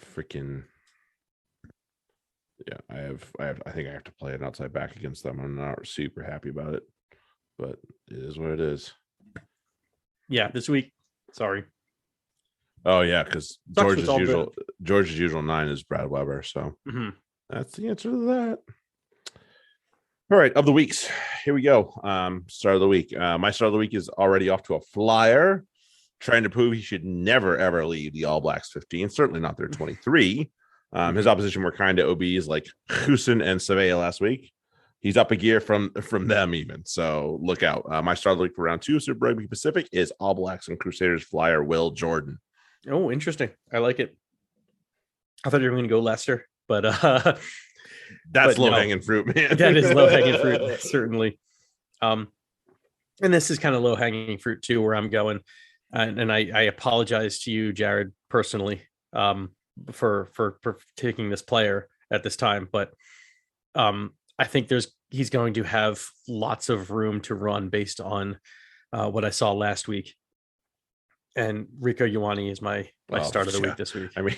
to play an outside back against them. I'm not super happy about it, but it is what it is.
Yeah, this week. Sorry.
Oh yeah, because George's usual 9 is Brad Weber. So that's the answer to that. All right, of the weeks, here we go. Start of the week. My start of the week is already off to a flyer, trying to prove he should never ever leave the All Blacks 15. Certainly not their 23. His opposition were kind of OBs like Husin and Savea last week. He's up a gear from them even. So look out. My start of the week for round 2 Super Rugby Pacific is All Blacks and Crusaders flyer Will Jordan.
Oh, interesting. I like it. I thought you were going to go Lester, but
that's low-hanging fruit, man.
That is low-hanging fruit, certainly. And this is kind of low-hanging fruit too, where I'm going. And I apologize to you, Jared, personally, for taking this player at this time. But I think he's going to have lots of room to run based on what I saw last week. And Rico Ioane is my start of the week this week.
I mean,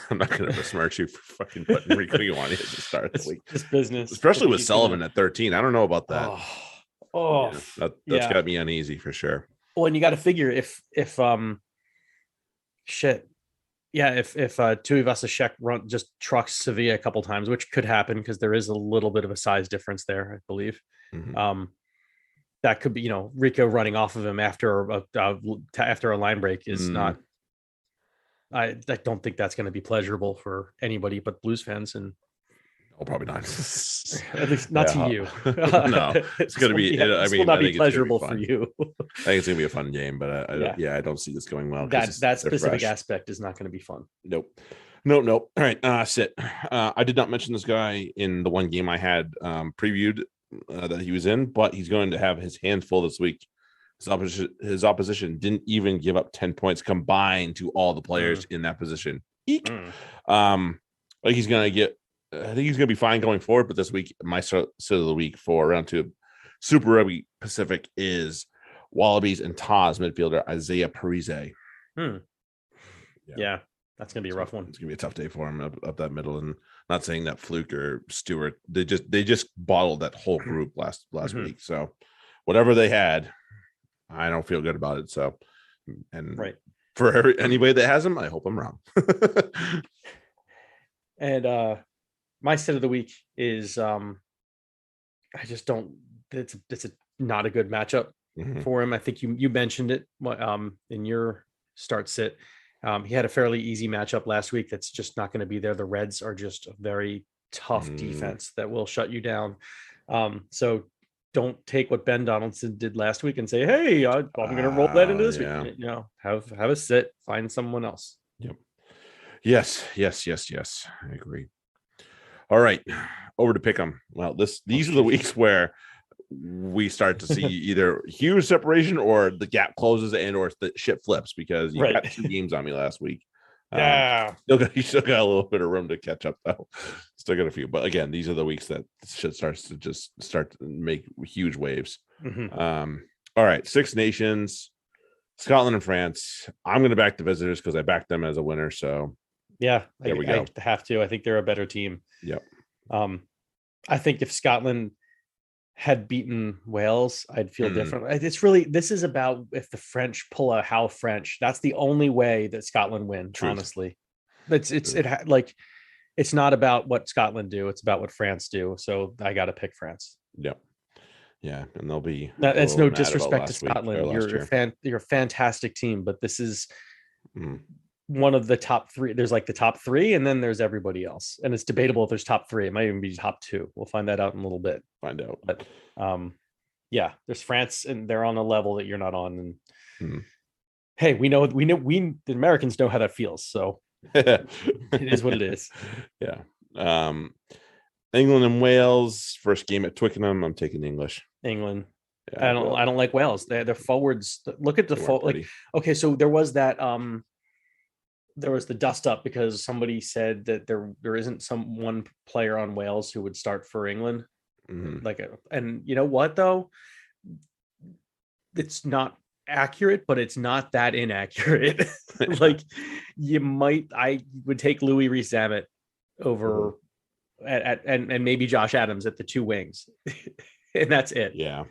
I'm not going to besmirch you for fucking putting Rico Ioane as the start of the week.
It's business,
especially with Sullivan at 13. I don't know about that. That's got me uneasy for sure.
Well, and you got to figure if Tuivasa Sheck just trucks Sevilla a couple times, which could happen because there is a little bit of a size difference there, I believe. Mm-hmm. That could be, Rico running off of him after a line break is not. I don't think that's going to be pleasurable for anybody but Blues fans, and
probably not.
At least not to you.
No, it's going to be.
This will not be pleasurable for you.
I think it's going to be a fun game, but I don't see this going well.
That specific aspect is not going to be fun.
Nope. All right, sit. I did not mention this guy in the one game I had previewed that he was in, but he's going to have his hands full this week. His opposition didn't even give up 10 points combined to all the players in that position. Eek. Like he's going to get. I think he's going to be fine going forward. But this week, my start of the week for round 2 Super Rugby Pacific is Wallabies and Taz midfielder Isaiah Parise.
Yeah, that's going to be a rough one.
It's going to be a tough day for him up that middle, and Not saying that Fluke or Stewart, they just bottled that whole group last week. So whatever they had, I don't feel good about it. So, and for anybody that has them, I hope I'm wrong.
And my sit of the week is I just don't. It's not a good matchup for him. I think you mentioned it in your start sit. He had a fairly easy matchup last week. That's just not going to be there. The Reds are just a very tough defense that will shut you down. So don't take what Ben Donaldson did last week and say, "Hey, I'm going to roll that into this week." You know, have a sit, find someone else.
Yep. Yes. I agree. All right, over to Pick'em. Well, these are the weeks where we start to see either huge separation or the gap closes and or the shit flips because you got 2 games on me last week. You still got a little bit of room to catch up though. Still got a few, but again, these are the weeks that shit starts to make huge waves. All right, Six Nations, Scotland and France. I'm going to back the visitors because I backed them as a winner. So
yeah,
there we go.
I have to. I think they're a better team.
Yep.
I think if Scotland had beaten Wales, I'd feel different. This is about if the French pull a how French. That's the only way that Scotland win. Truth. Honestly, it's not about what Scotland do. It's about what France do. So I got to pick France.
Yep. Yeah, and they'll be.
It's no disrespect to Scotland. You're a fantastic team, but this is one of the top 3. There's like the top 3, and then there's everybody else, and it's debatable if there's top 3. It might even be top 2. We'll find that out in a little bit.
Find out.
But yeah, there's France, and they're on a level that you're not on. And hey, we the Americans know how that feels. So it is what it is.
Yeah. England and Wales, first game at Twickenham. I'm taking England.
Yeah, I don't like Wales. They're forwards. Look at the okay, so there was that there was the dust up because somebody said that there isn't one player on Wales who would start for England. And you know what though? It's not accurate, but it's not that inaccurate. I would take Louis Rees-Zammit over and maybe Josh Adams at the 2 wings. And that's it.
Yeah.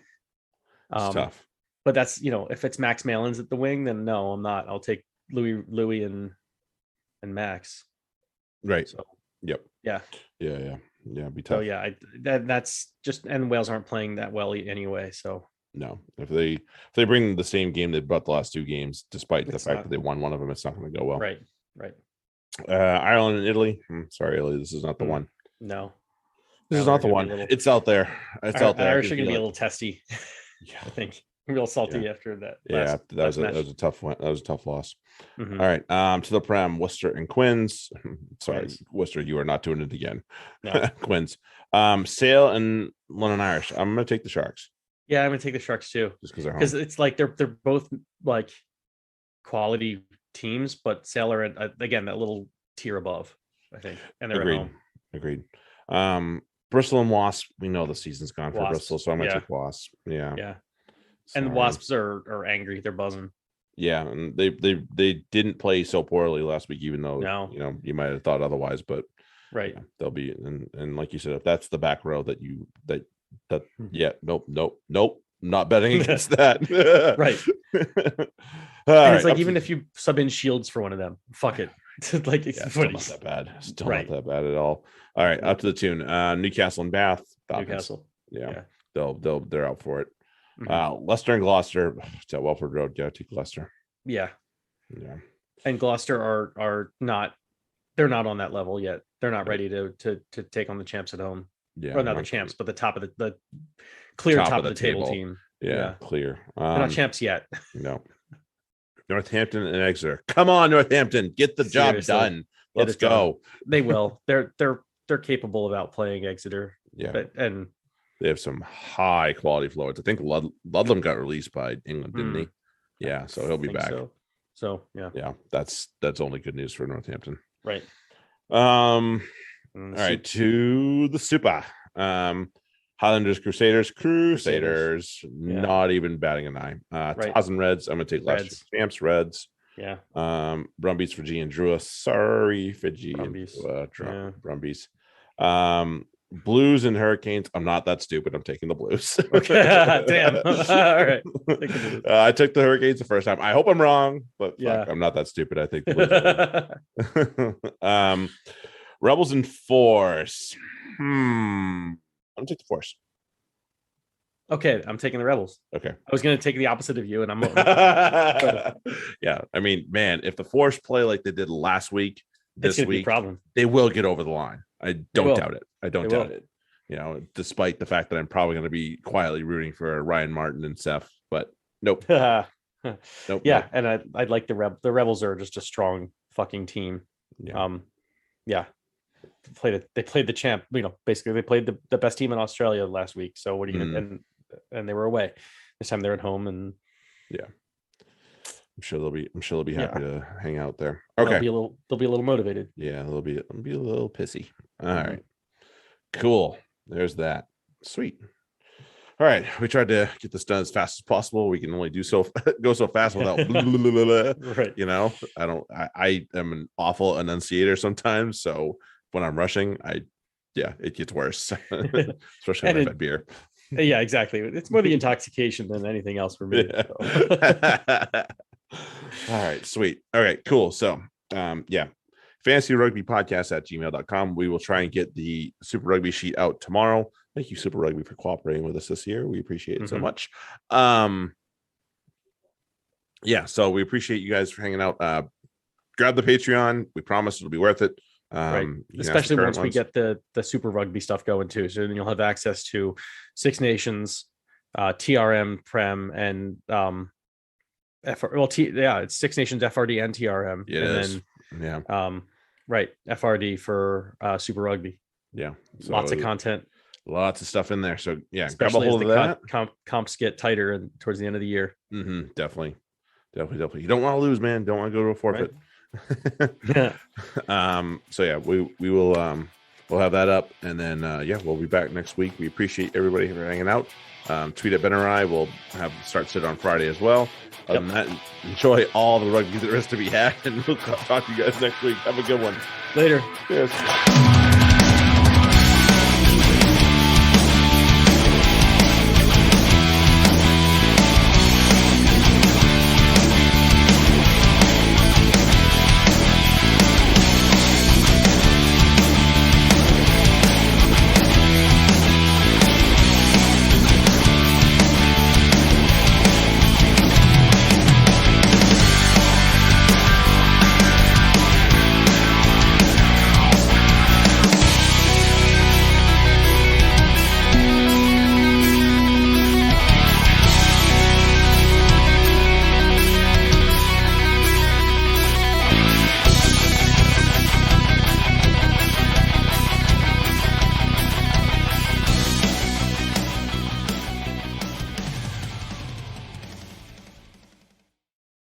It's tough.
But that's, if it's Max Malins at the wing, then no, I'm not. I'll take Louis and Max.
Right.
So
yep.
Yeah.
Be tough.
So that's just, and Wales aren't playing that well anyway. So
no, if they bring the same game they brought the last 2 games, despite the fact that they won one of them, it's not going to go well.
Right.
Ireland and Italy. Sorry, Italy. This is not the one.
No,
this is not the one. It's out there. It's out there.
Irish are going to be a little testy. Yeah, I think real salty after that.
That was a tough one. That was a tough loss. All right. To the Prem, Worcester and Quins. Sorry, Worcester, you are not doing it again. No. Quins. Sale and London Irish. I'm going to take the Sharks.
Yeah, I'm going to take the Sharks too.
Just because they're home.
Because it's like they're both like quality teams, but Sale are again that little tier above, I think, and they're at home.
Agreed. Bristol and Wasps. We know the season's gone for Bristol, so I'm going to take Wasps. Yeah.
Sorry. And the Wasps are angry. They're buzzing.
Yeah, and they didn't play so poorly last week, even though you might have thought otherwise. But they'll be and like you said, if that's the back row nope, not betting against that.
Right. And it's like even if you sub in Shields for one of them, fuck it. Like it's
still not that bad. Still not that bad at all. All right, up to the tune. Newcastle and Bath. Falcons.
Newcastle. Yeah.
They're out for it. Leicester and Gloucester. It's at Welford Road. Gotta take Leicester.
Yeah. And Gloucester are not. They're not on that level yet. They're not ready to take on the champs at home.
Yeah.
Or not the champs, but the top of the clear top of the table team.
Yeah, clear.
They're not champs yet.
No. Northampton and Exeter. Come on, Northampton, get the job done. Let's go.
They will. They're capable of outplaying Exeter.
Yeah, and they have some high quality forwards. I think Ludlam got released by England, didn't he? Yeah, so he'll be back.
So yeah,
that's only good news for Northampton.
Right.
All right, to the Super. Highlanders, Crusaders, not even batting an eye. Taz and Reds. I'm gonna take Leicester. Champs, Reds.
Yeah.
Brumbies, Fiji and Drua. Sorry, Fiji.
Brumbies.
Brumbies. Blues and Hurricanes. I'm not that stupid. I'm taking the Blues.
Okay. Damn. All right.
I took the Hurricanes the first time. I hope I'm wrong, but fuck, I'm not that stupid. I think the Blues. Rebels and Force. I'm gonna take the Force.
Okay, I'm taking the Rebels.
Okay.
I was gonna take the opposite of you, and I'm
yeah. I mean, man, if the Force play like they did last week, this week,
problem.
They will get over the line. I don't doubt it. I don't doubt it. You know, despite the fact that I'm probably going to be quietly rooting for Ryan Martin and Seth, but nope.
Nope. Yeah,
nope.
and I'd like the Rebels are just a strong fucking team.
Yeah.
They played the champ. You know, basically they played the best team in Australia last week. So what are you gonna and they were away. This time they're at home, and
yeah. I'm sure they'll be happy to hang out there. Okay.
They'll be a little motivated.
Yeah, they'll be a little pissy. All right. Cool. There's that. Sweet. All right. We tried to get this done as fast as possible. We can only go so fast without
right.
You know, I am an awful enunciator sometimes. So when I'm rushing, it gets worse. Especially when I've had beer.
Yeah, exactly. It's more the intoxication than anything else for me.
Yeah. So. All right, sweet. All right, cool. So fantasy rugby podcast at gmail.com. We will try and get the Super Rugby sheet out tomorrow. Thank you, Super Rugby, for cooperating with us this year. We appreciate it so much. So we appreciate you guys for hanging out. Grab the Patreon. We promise it'll be worth it.
Right. Especially once we get the Super Rugby stuff going too. So then you'll have access to Six Nations, TRM, Prem, and it's Six Nations, FRD, and TRM. FRD for Super Rugby.
Yeah,
so lots of content,
lots of stuff in there. So
grab a hold of that. Comps get tighter and towards the end of the year.
Definitely. You don't want to lose, man. Don't want to go to a forfeit.
Right.
We will we'll have that up, and then we'll be back next week. We appreciate everybody for hanging out. Tweet at Ben or I. We'll start sit on Friday as well. Other than that, enjoy all the rugby there is to be had, and we'll talk to you guys next week. Have a good one.
Later.
Cheers.